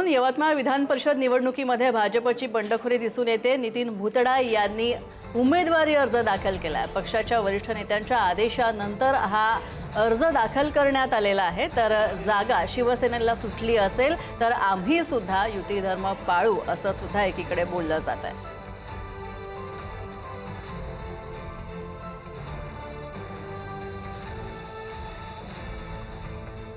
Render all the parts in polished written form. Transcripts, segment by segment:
असून यवतमाळ विधान परिषद निवडणुकीमध्ये भाजपची बंडखोरी दिसून येते। नितीन भुतडा यांनी उमेदवारी अर्ज दाखल केलाय। पक्षाच्या वरिष्ठ नेत्यांच्या आदेशानंतर हा अर्ज दाखल करण्यात आलेला आहे। तर जागा शिवसेनेला सुटली असेल तर आम्ही सुद्धा युती धर्म पाळू असं सुद्धा एकीकडे बोललं जात आहे।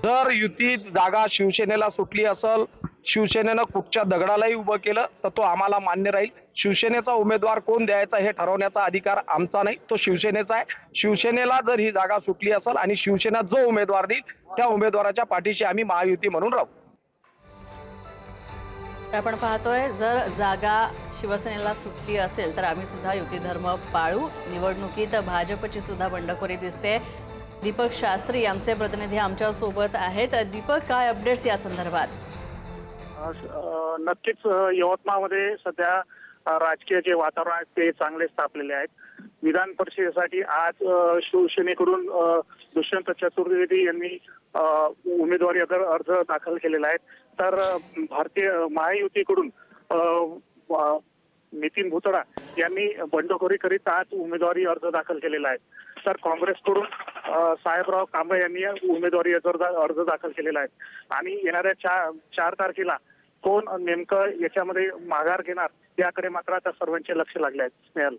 जर युती जागा शिवसेनेला सुटली असेल, शिवसेनेनं कुठच्या दगडालाही उभं केलं तर तो आम्हाला मान्य राहील। शिवसेनेचा उमेदवार कोण द्यायचा हे ठरवण्याचा अधिकार आमचा नाही, तो शिवसेनेचा आहे। शिवसेनेला जर ही जागा सुटली असेल आणि शिवसेना जो उमेदवार देईल त्या उमेदवाराच्या पाठीशी आम्ही महायुती म्हणून राहू। आपण पाहतोय जर जागा शिवसेनेला सुटली असेल तर आम्ही सुद्धा युती धर्म पाळू। निवडणुकीत भाजपची सुद्धा बंडखोरी दिसते। दीपक शास्त्री आमचे प्रतिनिधी आमच्या सोबत आहेत। दीपक, काय अपडेट्स या संदर्भात? नक्कीच यवतमाळमध्ये सध्या राजकीय जे वातावरण आहे ते चांगले स्थापलेले आहेत। विधान परिषदेसाठी आज शिवसेनेकडून दुष्यंत चतुर्वेदी यांनी उमेदवारी अर्ज दाखल केलेला आहे। तर भारतीय महायुतीकडून नितीन भुतडा यांनी बंडखोरी करीत आज उमेदवारी अर्ज दाखल केलेला आहे। तर काँग्रेसकडून साहेबराव कांबळे यांनी उमेदवारी अर्ज दाखल केलेला आहे। आणि येणाऱ्या 4 तारखेला कोण नेमकं याच्यामध्ये माघार घेणार याकडे मात्र आता सर्वांचे लक्ष लागले आहे। स्नेहल,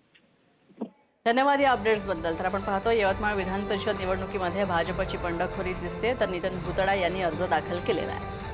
धन्यवाद या अपडेट्स बद्दल। तर आपण पाहतो यवतमाळ विधान परिषद निवडणुकीमध्ये भाजपची बंडखोरी दिसते। तर नितीन भुतडा यांनी अर्ज दाखल केलेला आहे।